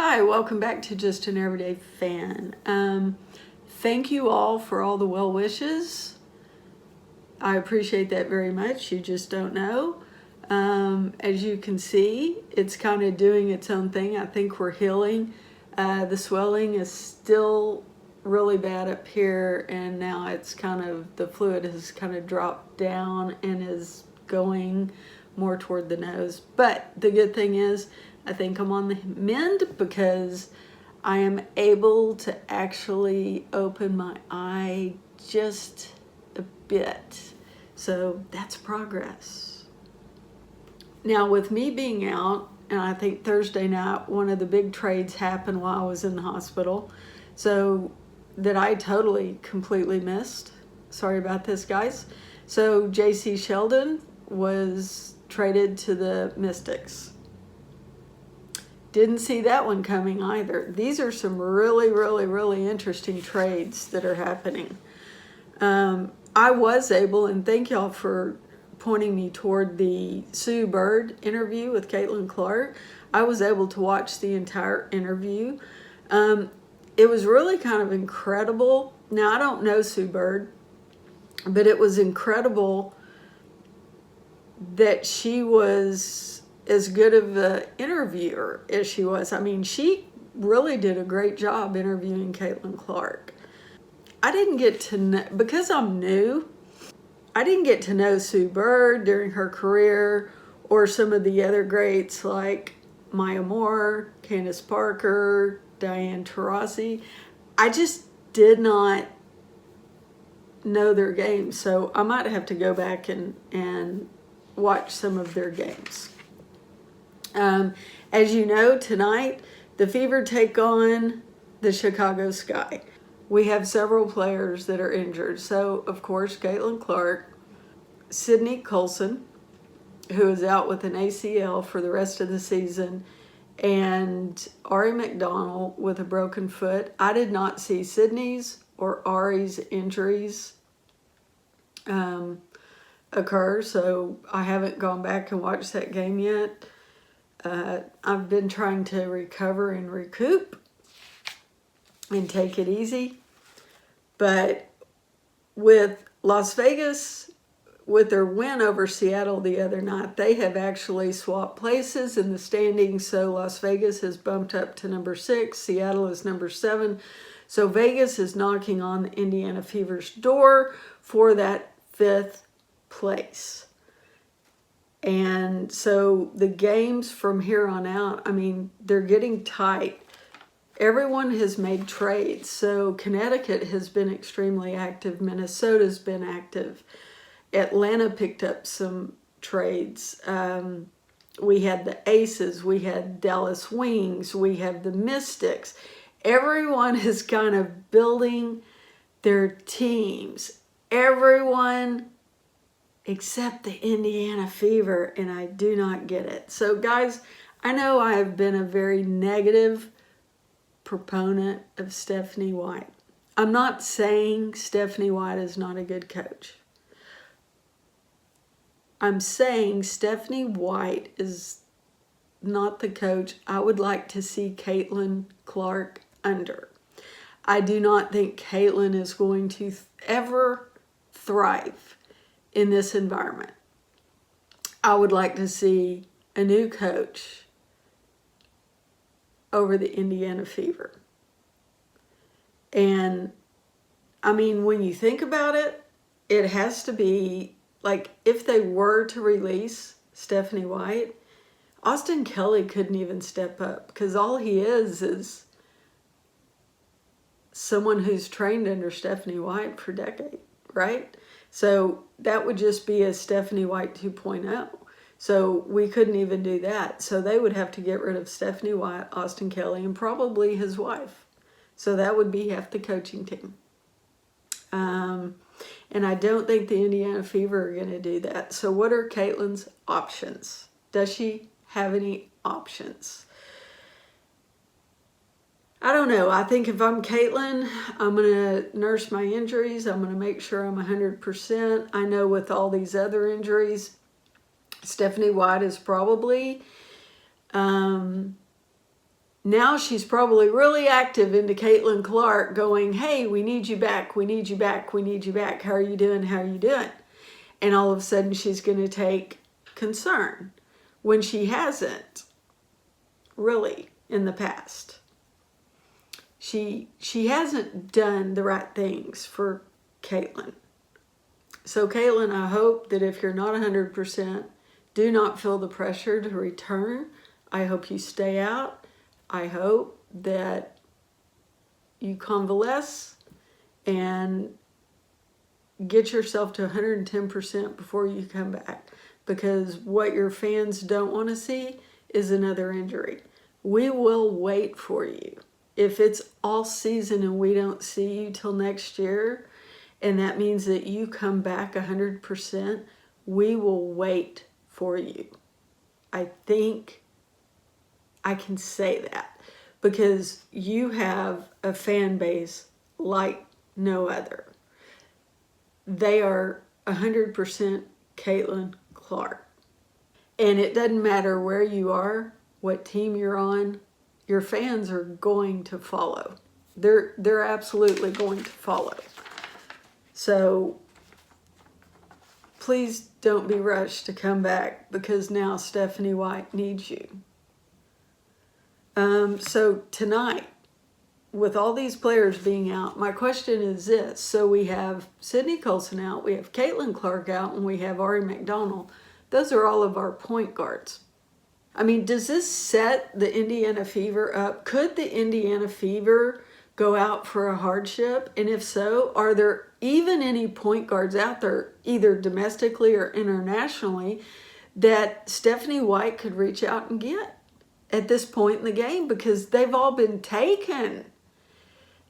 Hi, welcome back to Just an Everyday Fan. Thank you all for all the well wishes. I appreciate that very much. You just don't know. As you can see, it's kind of doing its own thing. I think we're healing. The swelling is still really bad up here, and now it's the fluid has kind of dropped down and is going more toward the nose. But the good thing is, I think I'm on the mend because I am able to actually open my eye just a bit. So that's progress. Now, with me being out, and I think Thursday night, one of the big trades happened while I was in the hospital. So that I totally, completely missed. Sorry about this, guys. So J.C. Sheldon was traded to the Mystics. Didn't see that one coming either. These are some really interesting trades that are happening. I was able, and thank y'all for pointing me toward the Sue Bird interview with Caitlin Clark. I was able to watch the entire interview. It was really kind of incredible. Now, I don't know Sue Bird, but it was incredible that she was as good of an interviewer as she was. I mean, she really did a great job interviewing Caitlin Clark. I didn't get to know, because I'm new, I didn't get to know Sue Bird during her career or some of the other greats like Maya Moore, Candace Parker, Diane Taurasi. I just did not know their games, so I might have to go back and watch some of their games. As you know, tonight, the Fever take on the Chicago Sky. We have several players that are injured. So, of course, Caitlin Clark, Sydney Colson, who is out with an ACL for the rest of the season, and Ari McDonald with a broken foot. I did not see Sydney's or Ari's injuries occur, so I haven't gone back and watched that game yet. I've been trying to recover and recoup and take it easy. But with Las Vegas, with their win over Seattle the other night, they have actually swapped places in the standings. So Las Vegas has bumped up to number 6. Seattle is number 7. So Vegas is knocking on the Indiana Fever's door for that 5th place. And so the games from here on out, I mean, they're getting tight. Everyone has made trades. So Connecticut has been extremely active. Minnesota's been active. Atlanta picked up some trades. We had the Aces. We had Dallas Wings. We have the Mystics. Everyone is kind of building their teams. Everyone except the Indiana Fever, and I do not get it. So, guys, I know I have been a very negative proponent of Stephanie White. I'm not saying Stephanie White is not a good coach. I'm saying Stephanie White is not the coach I would like to see Caitlin Clark under. I do not think Caitlin is going to ever thrive in this environment. I would like to see a new coach over the Indiana Fever. And I mean, when you think about it, it has to be like, if they were to release Stephanie White, Austin Kelly couldn't even step up, because all he is someone who's trained under Stephanie White for decades, right? So that would just be a Stephanie White 2.0. So we couldn't even do that. So they would have to get rid of Stephanie White, Austin Kelly, and probably his wife. So that would be half the coaching team. And I don't think the Indiana Fever are going to do that. So what are Caitlin's options? Does she have any options? I don't know. I think if I'm Caitlin, I'm going to nurse my injuries. I'm going to make sure I'm 100%. I know with all these other injuries, Stephanie White is probably Now she's probably really active into Caitlin Clark going, hey, we need you back, we need you back, we need you back. How are you doing? How are you doing? And all of a sudden she's going to take concern when she hasn't really in the past. She hasn't done the right things for Caitlin. So Caitlin, I hope that if you're not 100%, do not feel the pressure to return. I hope you stay out. I hope that you convalesce and get yourself to 110% before you come back, because what your fans don't want to see is another injury. We will wait for you. If it's all season and we don't see you till next year, and that means that you come back 100%, we will wait for you. I think I can say that because you have a fan base like no other. They are 100% Caitlin Clark. And it doesn't matter where you are, what team you're on, your fans are going to follow. They're absolutely going to follow. So please don't be rushed to come back, because now Stephanie White needs you. So tonight, with all these players being out, my question is this. So we have Sydney Colson out, we have Caitlin Clark out, and we have Ari McDonald. Those are all of our point guards. I mean, does this set the Indiana Fever up? Could the Indiana Fever go out for a hardship? And if so, are there even any point guards out there, either domestically or internationally, that Stephanie White could reach out and get at this point in the game? Because they've all been taken.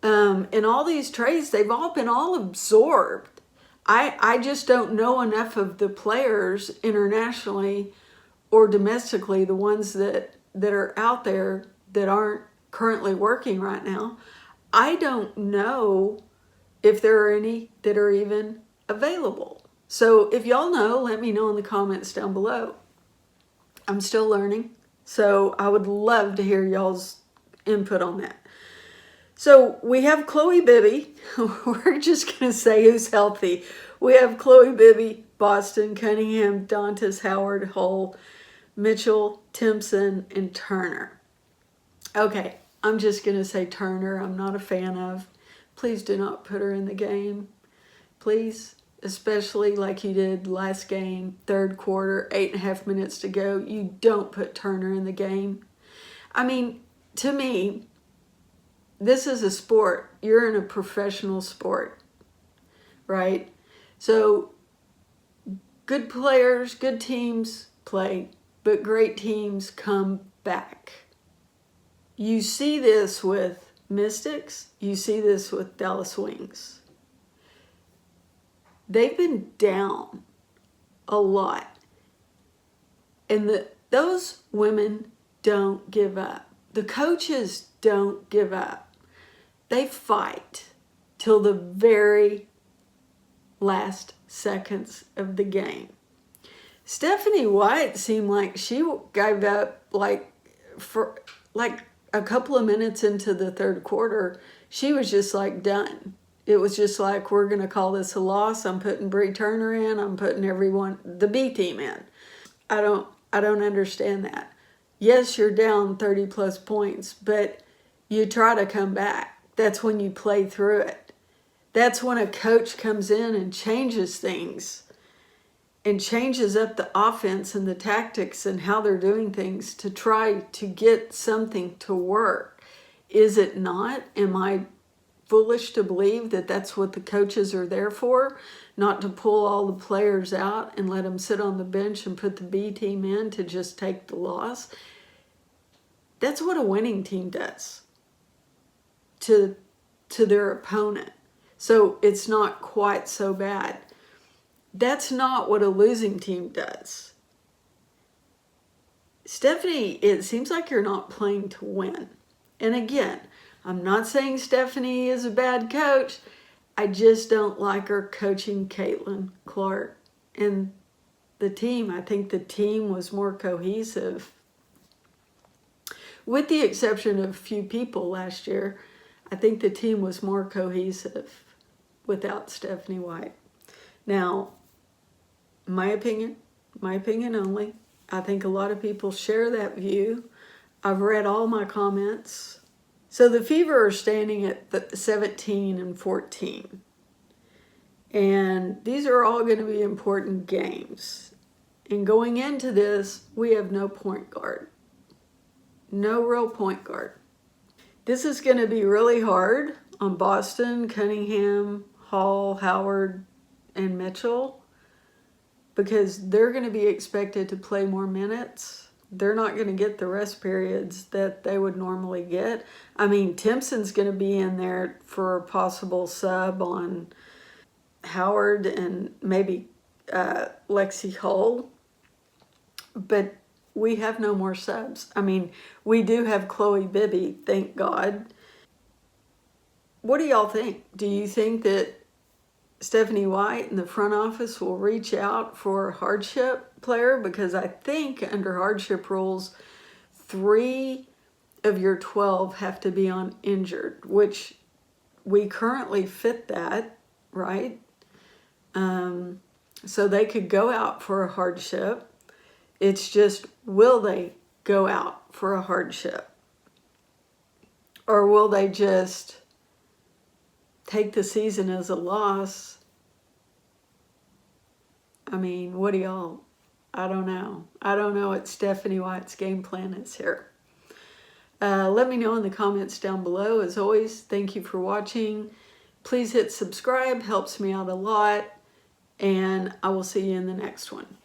In all these trades, they've all been absorbed. I just don't know enough of the players internationally or domestically, the ones that are out there that aren't currently working right now. I don't know if there are any that are even available. So if y'all know, let me know in the comments down below. I'm still learning, so I would love to hear y'all's input on that. So we have Chloe Bibby. We're just going to say who's healthy. We have Chloe Bibby, Boston, Cunningham, Dantas, Howard, Hull, Mitchell, Timpson, and Turner. Okay, I'm just going to say Turner. I'm not a fan of. Please do not put her in the game. Please, especially like you did last game, third quarter, 8.5 minutes to go. You don't put Turner in the game. I mean, to me, this is a sport. You're in a professional sport, right? So good players, good teams play, but great teams come back. You see this with Mystics. You see this with Dallas Wings. They've been down a lot. And those women don't give up. The coaches don't give up. They fight till the very last seconds of the game. Stephanie White seemed like she gave up for a couple of minutes into the third quarter. She was just done. It was just like, we're going to call this a loss. I'm putting Bree Turner in. I'm putting the B team in. I don't understand that. Yes, you're down 30 plus points, but you try to come back. That's when you play through it. That's when a coach comes in and changes things and changes up the offense and the tactics and how they're doing things to try to get something to work. Is it not? Am I foolish to believe that that's what the coaches are there for? Not to pull all the players out and let them sit on the bench and put the B team in to just take the loss? That's what a winning team does to their opponent. So it's not quite so bad. That's not what a losing team does. Stephanie, it seems like you're not playing to win. And again, I'm not saying Stephanie is a bad coach. I just don't like her coaching Caitlin Clark and the team. I think the team was more cohesive with the exception of a few people last year, I think the team was more cohesive without Stephanie White. Now, my opinion only, I think a lot of people share that view. I've read all my comments. So the Fever are standing at 17 and 14. And these are all going to be important games. And going into this, we have no point guard. No real point guard. This is going to be really hard on Boston, Cunningham, Hall, Howard, and Mitchell, because they're going to be expected to play more minutes. They're not going to get the rest periods that they would normally get. I mean, Timpson's going to be in there for a possible sub on Howard and maybe Lexi Hull. But we have no more subs. I mean, we do have Chloe Bibby, thank God. What do y'all think? Do you think that Stephanie White and the front office will reach out for a hardship player? Because I think under hardship rules, 3 of your 12 have to be on injured, which we currently fit that, right? So they could go out for a hardship. It's just, will they go out for a hardship? Or will they just take the season as a loss? I mean, what do y'all, I don't know. I don't know what Stephanie White's game plan is here. Let me know in the comments down below. As always, thank you for watching. Please hit subscribe, helps me out a lot. And I will see you in the next one.